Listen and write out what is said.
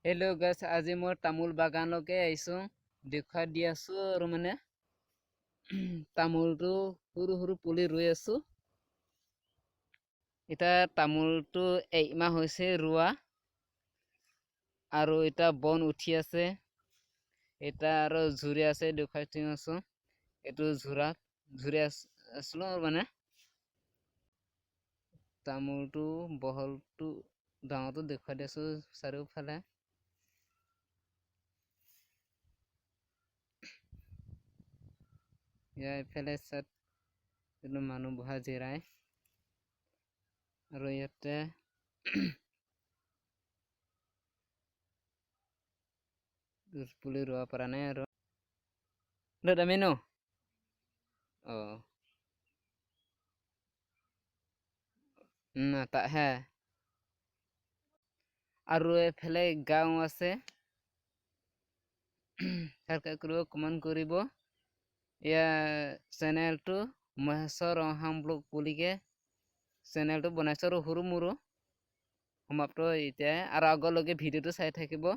hello' গাইছ আজি মই তামোল বাগানলৈকে আহিছোঁ দেখুৱাই দি আছোঁ আৰু মানে তামোলটো সৰু সৰু পুলি ৰুই আছোঁ এতিয়া তামোলটো 1 মাহ হৈছে ৰোৱা আৰু এটা বন উঠি আছে এটা আৰু ঝুৰি আছে দেখুৱাই দি আছোঁ এইটো ঝুৰি আছিলোঁ মানে তামোলটো বহলটো ডাঙৰটো দেখুৱাই দি আছোঁ চাৰিওফালে এইফালে চাত মানুহ বহা জিৰাই আৰু ইয়াতে পুলি ৰোৱা পৰা নাই আৰু দামী ন tak হে আৰু এফালে গাঁও আছে সাবস্ক্ৰাইব কমেণ্ট কৰিব চেনেলটো মহেশ্বৰ ৰহাম ব্লগ বুলিকে চেনেলটো বনাইছোঁ আৰু সৰু মৰু সমাপ্ত এতিয়া আৰু আগলৈকে ভিডিঅ'টো চাই থাকিব